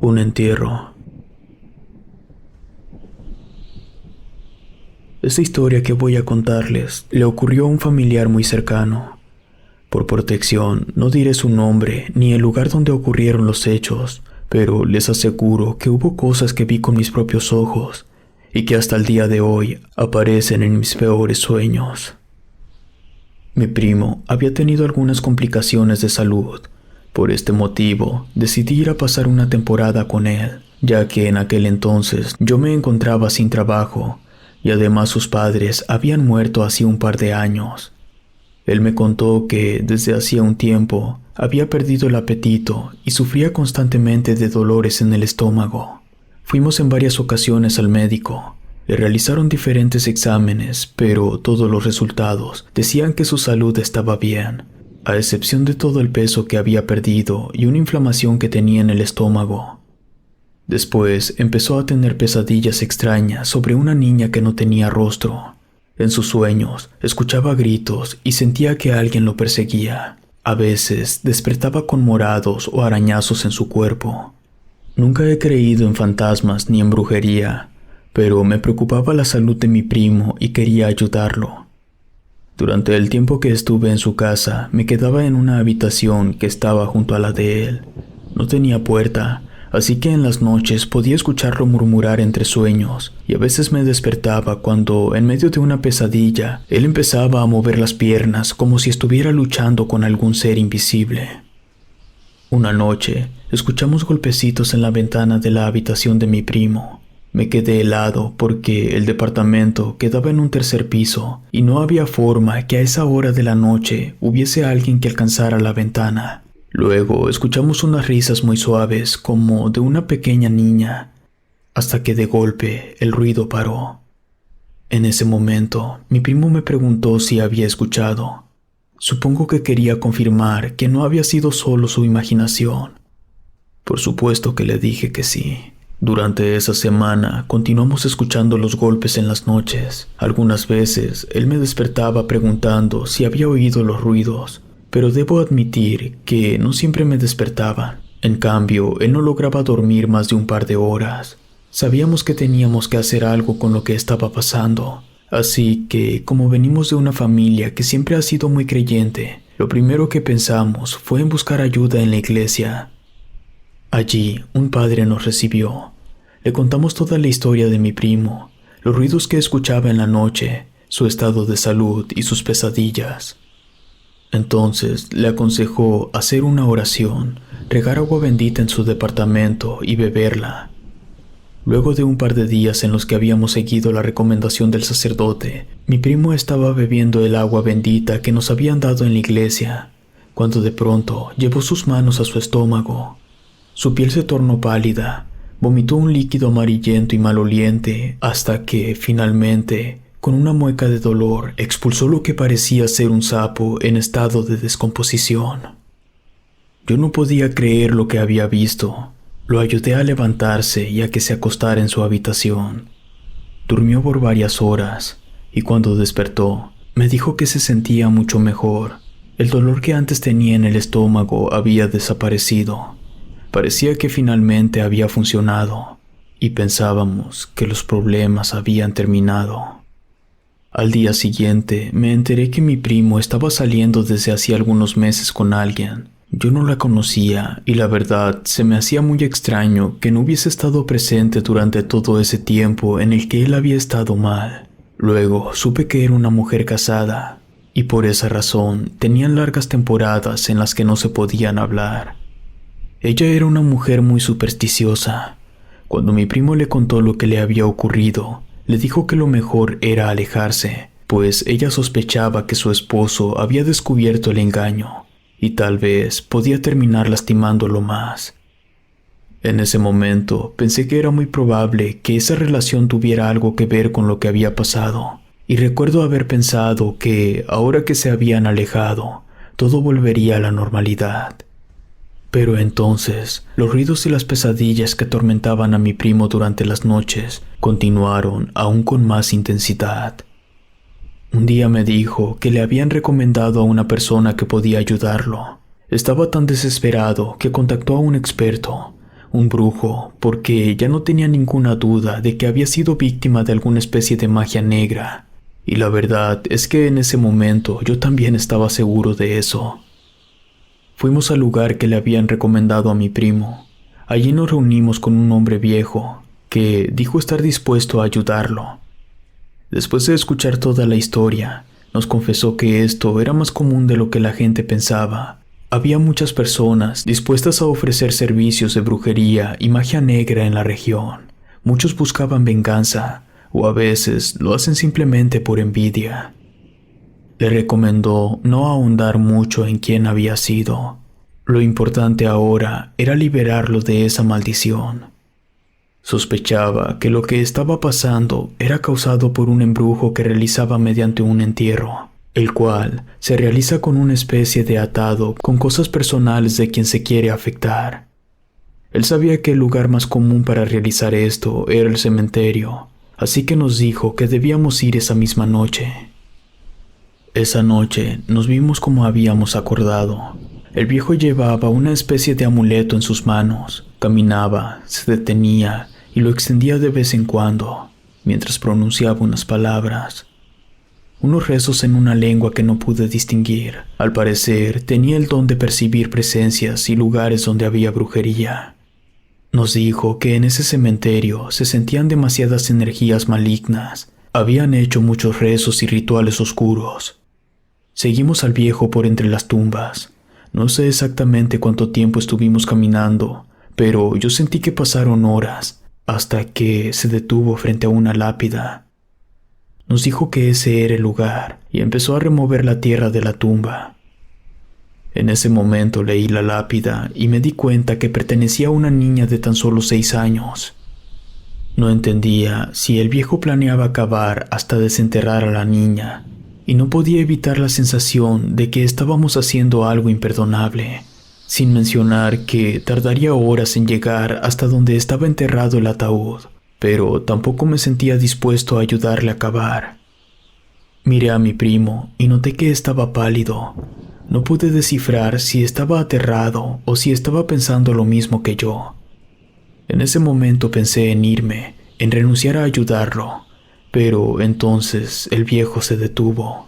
Un entierro. Esta historia que voy a contarles le ocurrió a un familiar muy cercano. Por protección, no diré su nombre ni el lugar donde ocurrieron los hechos, pero les aseguro que hubo cosas que vi con mis propios ojos y que hasta el día de hoy aparecen en mis peores sueños. Mi primo había tenido algunas complicaciones de salud. Por este motivo, decidí ir a pasar una temporada con él, ya que en aquel entonces yo me encontraba sin trabajo y además sus padres habían muerto hacía un par de años. Él me contó que desde hacía un tiempo había perdido el apetito y sufría constantemente de dolores en el estómago. Fuimos en varias ocasiones al médico. Le realizaron diferentes exámenes, pero todos los resultados decían que su salud estaba bien, a excepción de todo el peso que había perdido y una inflamación que tenía en el estómago. Después empezó a tener pesadillas extrañas sobre una niña que no tenía rostro. En sus sueños escuchaba gritos y sentía que alguien lo perseguía. A veces despertaba con morados o arañazos en su cuerpo. Nunca he creído en fantasmas ni en brujería, pero me preocupaba la salud de mi primo y quería ayudarlo. Durante el tiempo que estuve en su casa, me quedaba en una habitación que estaba junto a la de él. No tenía puerta, así que en las noches podía escucharlo murmurar entre sueños, y a veces me despertaba cuando, en medio de una pesadilla, él empezaba a mover las piernas como si estuviera luchando con algún ser invisible. Una noche, escuchamos golpecitos en la ventana de la habitación de mi primo. Me quedé helado porque el departamento quedaba en un tercer piso y no había forma que a esa hora de la noche hubiese alguien que alcanzara la ventana. Luego escuchamos unas risas muy suaves como de una pequeña niña, hasta que de golpe el ruido paró. En ese momento, mi primo me preguntó si había escuchado. Supongo que quería confirmar que no había sido solo su imaginación. Por supuesto que le dije que sí. Durante esa semana continuamos escuchando los golpes en las noches. Algunas veces él me despertaba preguntando si había oído los ruidos, pero debo admitir que no siempre me despertaban. En cambio, él no lograba dormir más de un par de horas. Sabíamos que teníamos que hacer algo con lo que estaba pasando, así que, como venimos de una familia que siempre ha sido muy creyente, lo primero que pensamos fue en buscar ayuda en la iglesia. Allí, un padre nos recibió. Le contamos toda la historia de mi primo, los ruidos que escuchaba en la noche, su estado de salud y sus pesadillas. Entonces le aconsejó hacer una oración, regar agua bendita en su departamento y beberla. Luego de un par de días en los que habíamos seguido la recomendación del sacerdote, mi primo estaba bebiendo el agua bendita que nos habían dado en la iglesia, cuando de pronto llevó sus manos a su estómago. Su piel se tornó pálida, vomitó un líquido amarillento y maloliente, hasta que, finalmente, con una mueca de dolor, expulsó lo que parecía ser un sapo en estado de descomposición. Yo no podía creer lo que había visto. Lo ayudé a levantarse y a que se acostara en su habitación. Durmió por varias horas, y cuando despertó, me dijo que se sentía mucho mejor. El dolor que antes tenía en el estómago había desaparecido. Parecía que finalmente había funcionado, y pensábamos que los problemas habían terminado. Al día siguiente me enteré que mi primo estaba saliendo desde hacía algunos meses con alguien. Yo no la conocía y la verdad se me hacía muy extraño que no hubiese estado presente durante todo ese tiempo en el que él había estado mal. Luego supe que era una mujer casada y por esa razón tenían largas temporadas en las que no se podían hablar. Ella era una mujer muy supersticiosa. Cuando mi primo le contó lo que le había ocurrido, le dijo que lo mejor era alejarse, pues ella sospechaba que su esposo había descubierto el engaño y tal vez podía terminar lastimándolo más. En ese momento pensé que era muy probable que esa relación tuviera algo que ver con lo que había pasado, y recuerdo haber pensado que, ahora que se habían alejado, todo volvería a la normalidad. Pero entonces, los ruidos y las pesadillas que atormentaban a mi primo durante las noches continuaron aún con más intensidad. Un día me dijo que le habían recomendado a una persona que podía ayudarlo. Estaba tan desesperado que contactó a un experto, un brujo, porque ya no tenía ninguna duda de que había sido víctima de alguna especie de magia negra. Y la verdad es que en ese momento yo también estaba seguro de eso. Fuimos al lugar que le habían recomendado a mi primo. Allí nos reunimos con un hombre viejo, que dijo estar dispuesto a ayudarlo. Después de escuchar toda la historia, nos confesó que esto era más común de lo que la gente pensaba. Había muchas personas dispuestas a ofrecer servicios de brujería y magia negra en la región. Muchos buscaban venganza, o a veces lo hacen simplemente por envidia. Le recomendó no ahondar mucho en quién había sido. Lo importante ahora era liberarlo de esa maldición. Sospechaba que lo que estaba pasando era causado por un embrujo que realizaba mediante un entierro, el cual se realiza con una especie de atado con cosas personales de quien se quiere afectar. Él sabía que el lugar más común para realizar esto era el cementerio, así que nos dijo que debíamos ir esa misma noche. Esa noche nos vimos como habíamos acordado. El viejo llevaba una especie de amuleto en sus manos, caminaba, se detenía y lo extendía de vez en cuando, mientras pronunciaba unas palabras. Unos rezos en una lengua que no pude distinguir. Al parecer, tenía el don de percibir presencias y lugares donde había brujería. Nos dijo que en ese cementerio se sentían demasiadas energías malignas. Habían hecho muchos rezos y rituales oscuros. Seguimos al viejo por entre las tumbas. No sé exactamente cuánto tiempo estuvimos caminando, pero yo sentí que pasaron horas, hasta que se detuvo frente a una lápida. Nos dijo que ese era el lugar y empezó a remover la tierra de la tumba. En ese momento leí la lápida y me di cuenta que pertenecía a una niña de tan solo 6 años. No entendía si el viejo planeaba acabar hasta desenterrar a la niña, y no podía evitar la sensación de que estábamos haciendo algo imperdonable, sin mencionar que tardaría horas en llegar hasta donde estaba enterrado el ataúd, pero tampoco me sentía dispuesto a ayudarle a acabar. Miré a mi primo y noté que estaba pálido. No pude descifrar si estaba aterrado o si estaba pensando lo mismo que yo. En ese momento pensé en irme, en renunciar a ayudarlo, pero entonces el viejo se detuvo.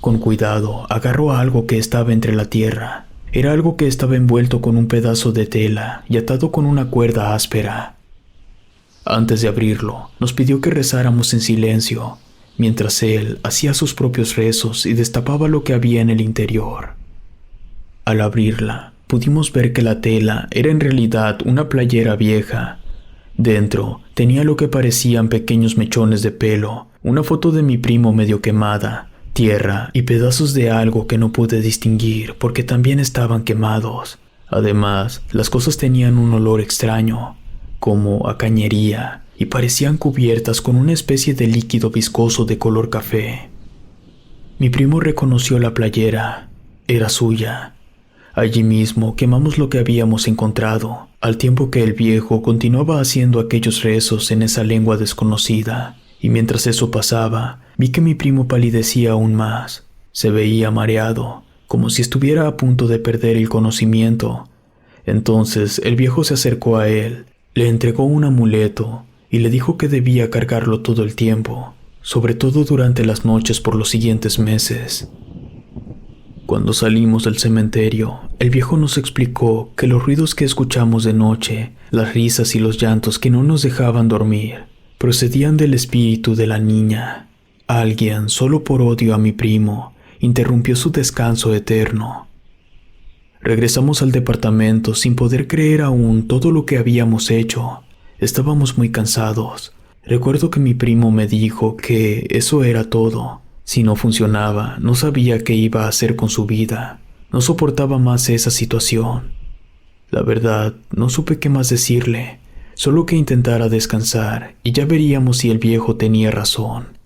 Con cuidado agarró algo que estaba entre la tierra. Era algo que estaba envuelto con un pedazo de tela y atado con una cuerda áspera. Antes de abrirlo, nos pidió que rezáramos en silencio, mientras él hacía sus propios rezos y destapaba lo que había en el interior. Al abrirla, pudimos ver que la tela era en realidad una playera vieja. Dentro tenía lo que parecían pequeños mechones de pelo, una foto de mi primo medio quemada, tierra y pedazos de algo que no pude distinguir porque también estaban quemados. Además, las cosas tenían un olor extraño, como a cañería, y parecían cubiertas con una especie de líquido viscoso de color café. Mi primo reconoció la playera. Era suya. Allí mismo quemamos lo que habíamos encontrado, al tiempo que el viejo continuaba haciendo aquellos rezos en esa lengua desconocida, y mientras eso pasaba, vi que mi primo palidecía aún más. Se veía mareado, como si estuviera a punto de perder el conocimiento. Entonces el viejo se acercó a él, le entregó un amuleto y le dijo que debía cargarlo todo el tiempo, sobre todo durante las noches por los siguientes meses. Cuando salimos del cementerio, el viejo nos explicó que los ruidos que escuchamos de noche, las risas y los llantos que no nos dejaban dormir, procedían del espíritu de la niña. Alguien, solo por odio a mi primo, interrumpió su descanso eterno. Regresamos al departamento sin poder creer aún todo lo que habíamos hecho. Estábamos muy cansados. Recuerdo que mi primo me dijo que eso era todo. Si no funcionaba, no sabía qué iba a hacer con su vida. No soportaba más esa situación. La verdad, no supe qué más decirle, solo que intentara descansar y ya veríamos si el viejo tenía razón.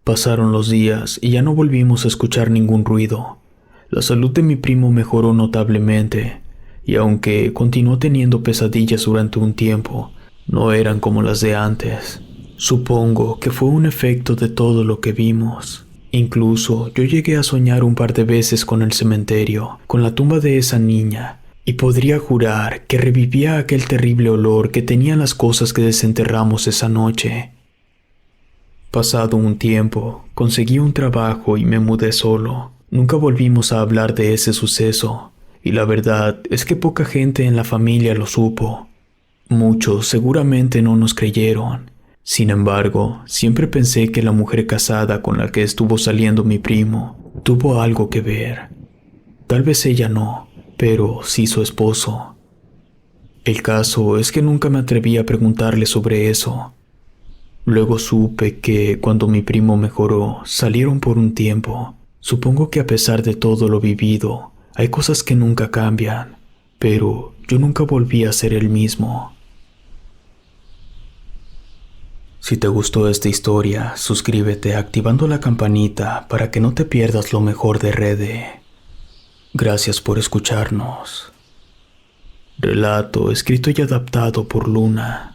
Pasaron los días y ya no volvimos a escuchar ningún ruido. La salud de mi primo mejoró notablemente, y aunque continuó teniendo pesadillas durante un tiempo, no eran como las de antes. Supongo que fue un efecto de todo lo que vimos. Incluso yo llegué a soñar un par de veces con el cementerio, con la tumba de esa niña, y podría jurar que revivía aquel terrible olor que tenían las cosas que desenterramos esa noche. Pasado un tiempo, conseguí un trabajo y me mudé solo. Nunca volvimos a hablar de ese suceso, y la verdad es que poca gente en la familia lo supo. Muchos seguramente no nos creyeron. Sin embargo, siempre pensé que la mujer casada con la que estuvo saliendo mi primo tuvo algo que ver. Tal vez ella no, pero sí su esposo. El caso es que nunca me atreví a preguntarle sobre eso. Luego supe que cuando mi primo mejoró, salieron por un tiempo. Supongo que a pesar de todo lo vivido, hay cosas que nunca cambian, pero yo nunca volví a ser el mismo. Si te gustó esta historia, suscríbete activando la campanita para que no te pierdas lo mejor de Rede. Gracias por escucharnos. Relato escrito y adaptado por Luna.